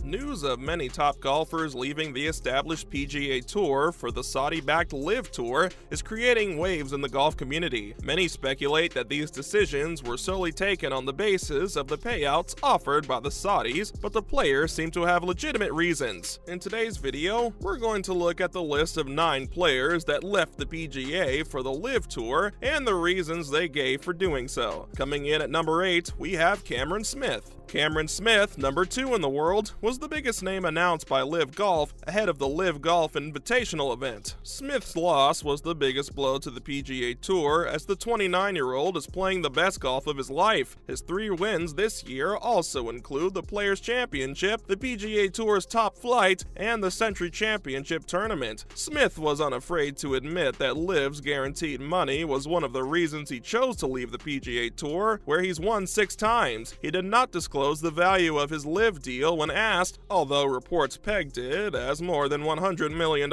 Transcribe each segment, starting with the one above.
News of many top golfers leaving the established PGA Tour for the Saudi-backed LIV Tour is creating waves in the golf community. Many speculate that these decisions were solely taken on the basis of the payouts offered by the Saudis, but the players seem to have legitimate reasons. In today's video, we're going to look at the list of 9 players that left the PGA for the LIV Tour and the reasons they gave for doing so. Coming in at number 8, we have Cameron Smith. Cameron Smith, number 2 in the world, was the biggest name announced by LIV Golf ahead of the LIV Golf Invitational event. Smith's loss was the biggest blow to the PGA Tour, as the 29-year-old is playing the best golf of his life. His 3 wins this year also include the Players' Championship, the PGA Tour's Top Flight, and the Century Championship Tournament. Smith was unafraid to admit that LIV's guaranteed money was one of the reasons he chose to leave the PGA Tour, where he's won 6 times. He did not disclose the value of his LIV deal when asked, although reports pegged it as more than $100 million.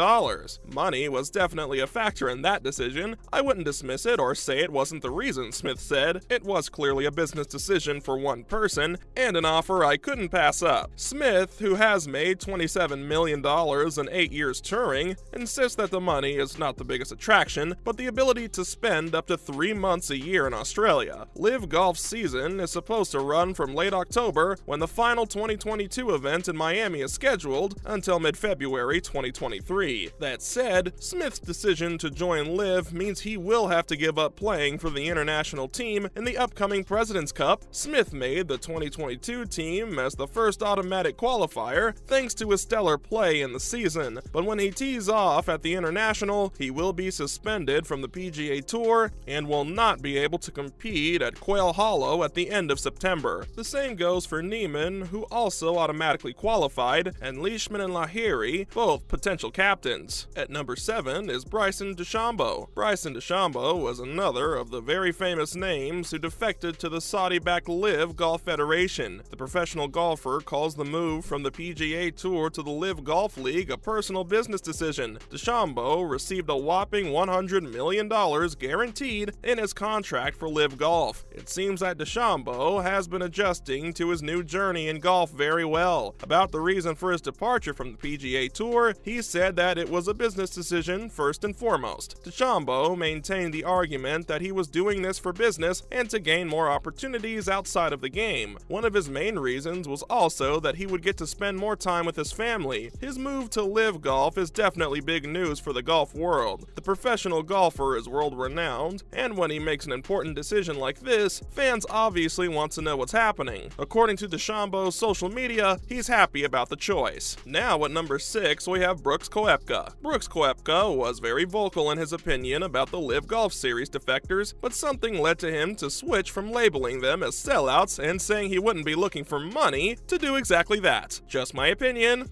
Money was definitely a factor in that decision. I wouldn't dismiss it or say it wasn't the reason, Smith said. It was clearly a business decision for one person, and an offer I couldn't pass up. Smith, who has made $27 million in 8 years touring, insists that the money is not the biggest attraction, but the ability to spend up to 3 months a year in Australia. LIV Golf season is supposed to run from late October, when the final 2022 event in Miami is scheduled, until mid-February 2023. That said, Smith's decision to join LIV means he will have to give up playing for the international team in the upcoming President's Cup. Smith made the 2022 team as the first automatic qualifier thanks to his stellar play in the season, but when he tees off at the international, he will be suspended from the PGA Tour and will not be able to compete at Quail Hollow at the end of September. The same goes for Neiman, who also automatically qualified, and Leishman and Lahiri, both potential captains. At number 7 is Bryson DeChambeau. Bryson DeChambeau was another of the very famous names who defected to the Saudi-backed LIV Golf Federation. The professional golfer calls the move from the PGA Tour to the LIV Golf League a personal business decision. DeChambeau received a whopping $100 million guaranteed in his contract for LIV Golf. It seems that DeChambeau has been adjusting to his new journey in golf very well. About the reason for his departure from the PGA Tour, he said that it was a business decision first and foremost. DeChambeau maintained the argument that he was doing this for business and to gain more opportunities outside of the game. One of his main reasons was also that he would get to spend more time with his family. His move to LIV Golf is definitely big news for the golf world. The professional golfer is world-renowned, and when he makes an important decision like this, fans obviously want to know what's happening. According to DeChambeau's social media, he's happy about the choice. Now at number 6, we have Brooks Koepka. Brooks Koepka was very vocal in his opinion about the LIV Golf Series defectors, but something led to him to switch from labeling them as sellouts and saying he wouldn't be looking for money to do exactly that. Just my opinion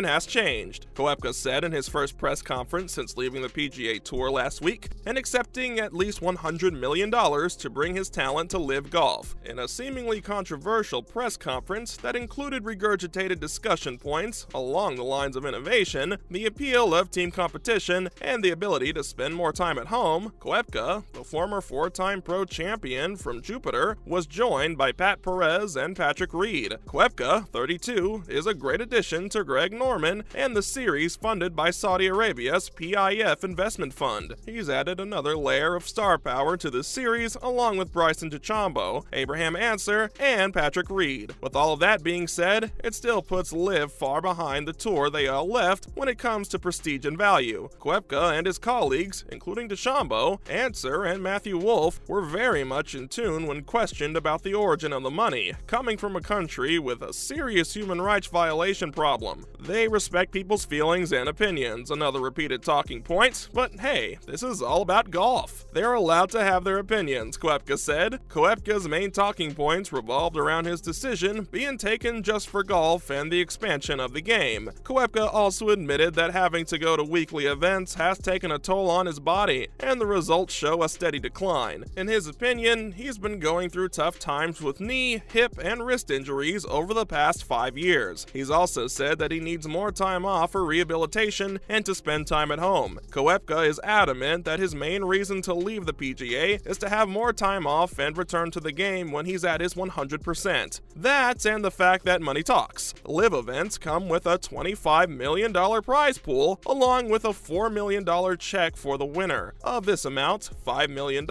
has changed, Koepka said in his first press conference since leaving the PGA Tour last week and accepting at least $100 million to bring his talent to LIV Golf. In a seemingly controversial press conference that included regurgitated discussion points along the lines of innovation, the appeal of team competition, and the ability to spend more time at home, Koepka, the former 4-time pro champion from Jupiter, was joined by Pat Perez and Patrick Reed. Koepka, 32, is a great addition to Greg Norman and the series funded by Saudi Arabia's PIF investment fund. He's added another layer of star power to the series along with Bryson DeChambeau, Abraham Answer, and Patrick Reed. With all of that being said, it still puts LIV far behind the tour they all left when it comes to prestige and value. Koepka and his colleagues, including DeChambeau, Answer, and Matthew Wolff, were very much in tune when questioned about the origin of the money, coming from a country with a serious human rights violation problem. They respect people's feelings and opinions, another repeated talking point, but hey, this is all about golf. They're allowed to have their opinions, Koepka said. Koepka's main talking points revolved around his decision being taken just for golf and the expansion of the game. Koepka also admitted that having to go to weekly events has taken a toll on his body, and the results show a steady decline. In his opinion, he's been going through tough times with knee, hip, and wrist injuries over the past 5 years. He's also said that he needs more time off for rehabilitation and to spend time at home. Koepka is adamant that his main reason to leave the PGA is to have more time off and return to the game when he's at his 100%. That and the fact that money talks. LIV events come with a $25 million prize pool, along with a $4 million check for the winner. Of this amount, $5 million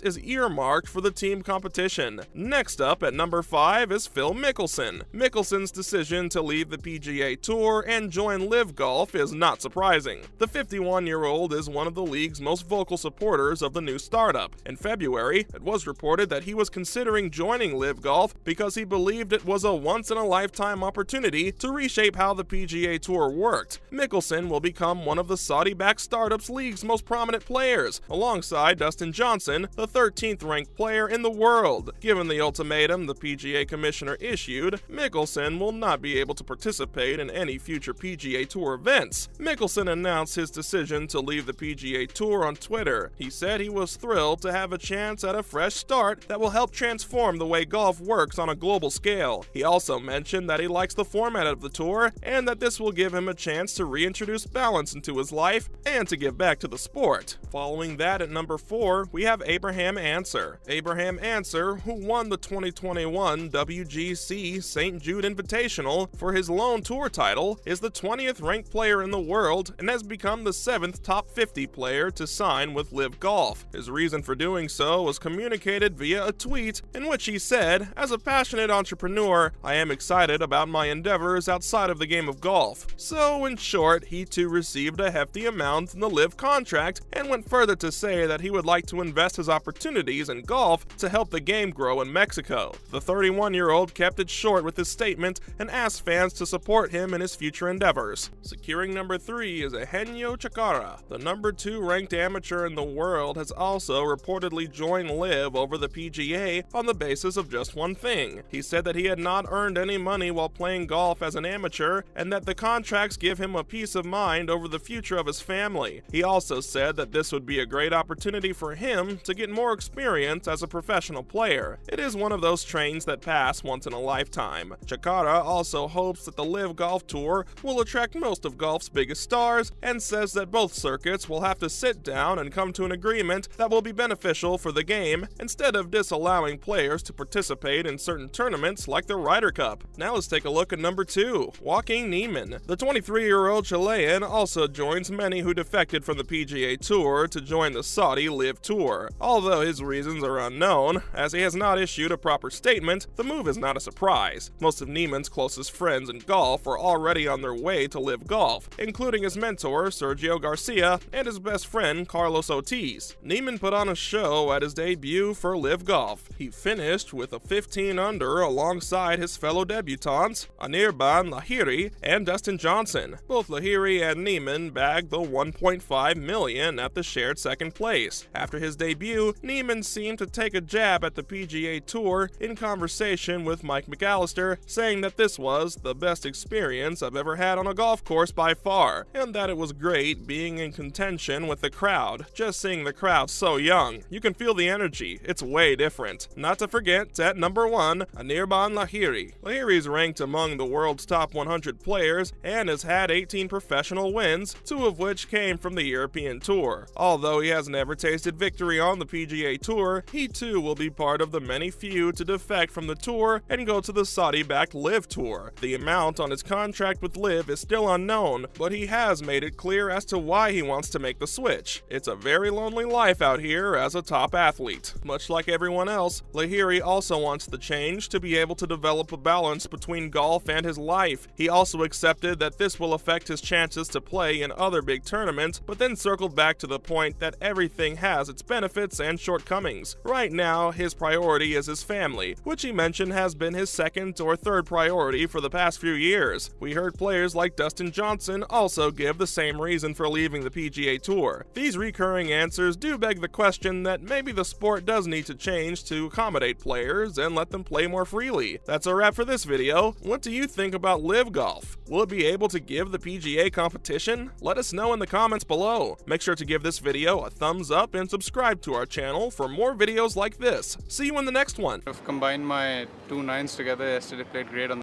is earmarked for the team competition. Next up at number 5 is Phil Mickelson. Mickelson's decision to leave the PGA Tour and join LIV Golf is not surprising. The 51-year-old is one of the league's most vocal supporters of the new startup. In February, it was reported that he was considering joining LIV Golf because he believed it was a once-in-a-lifetime opportunity to reshape how the PGA Tour worked. Mickelson will become one of the Saudi-backed startup's league's most prominent players, alongside Dustin Johnson, the 13th-ranked player in the world. Given the ultimatum the PGA commissioner issued, Mickelson will not be able to participate in any future PGA Tour events. Mickelson announced his decision to leave the PGA Tour on Twitter. He said he was thrilled to have a chance at a fresh start that will help transform the way golf works on a global scale. He also mentioned that he likes the format of the tour and that this will give him a chance to reintroduce balance into his life and to give back to the sport. Following that at number 4, we have Abraham Ancer. Abraham Ancer, who won the 2021 WGC St. Jude Invitational for his lone tour title, is the 20th ranked player in the world and has become the 7th top 50 player to sign with LIV Golf. His reason for doing so was communicated via a tweet in which he said, "As a passionate entrepreneur, I am excited about my endeavors outside of the game of golf." So in short, he too received a hefty amount in the LIV contract and went further to say that he would like to invest his opportunities in golf to help the game grow in Mexico. The 31-year-old kept it short with his statement and asked fans to support him in his future endeavors. Securing number 3 is Eugenio Chacarra. The number 2 ranked amateur in the world has also reportedly joined LIV over the PGA on the basis of just one thing. He said that he had not earned any money while playing golf as an amateur and that the contracts give him a peace of mind over the future of his family. He also said that this would be a great opportunity for him to get more experience as a professional player. It is one of those trains that pass once in a lifetime. Chacarra also hopes that the LIV Golf Tour will attract most of golf's biggest stars and says that both circuits will have to sit down and come to an agreement that will be beneficial for the game instead of disallowing players to participate in certain tournaments like the Ryder Cup. Now let's take a look at number 2, Joaquin Niemann. The 23-year-old Chilean also joins many who defected from the PGA Tour to join the Saudi LIV Tour. Although his reasons are unknown, as he has not issued a proper statement, the move is not a surprise. Most of Niemann's closest friends in golf are already on their way to LIV Golf, including his mentor Sergio Garcia and his best friend Carlos Ortiz. Niemann put on a show at his debut for LIV Golf. He finished with a 15-under alongside his fellow debutants Anirban Lahiri and Dustin Johnson. Both Lahiri and Niemann bagged the $1.5 million at the shared second place. After his debut, Niemann seemed to take a jab at the PGA Tour in conversation with Mike McAllister, saying that this was the best experience I've ever had on a golf course by far, and that it was great being in contention with the crowd. Just seeing the crowd so young, you can feel the energy, it's way different. Not to forget, at number 1, Anirban Lahiri. Lahiri is ranked among the world's top 100 players and has had 18 professional wins, 2 of which came from the European Tour. Although he has never tasted victory on the PGA Tour, he too will be part of the many few to defect from the tour and go to the Saudi-backed LIV Tour. The amount on his contract with LIV is still unknown, but he has made it clear as to why he wants to make the switch. It's a very lonely life out here as a top athlete. Much like everyone else, Lahiri also wants the change to be able to develop a balance between golf and his life. He also accepted that this will affect his chances to play in other big tournaments, but then circled back to the point that everything has its benefits and shortcomings. Right now, his priority is his family, which he mentioned has been his second or third priority for the past few years. We heard players like Dustin Johnson also give the same reason for leaving the PGA Tour. These recurring answers do beg the question that maybe the sport does need to change to accommodate players and let them play more freely. That's a wrap for this video. What do you think about LIV Golf? Will it be able to give the PGA competition? Let us know in the comments below. Make sure to give this video a thumbs up and subscribe to our channel for more videos like this. See you in the next one. I've combined my two nines together yesterday, played great on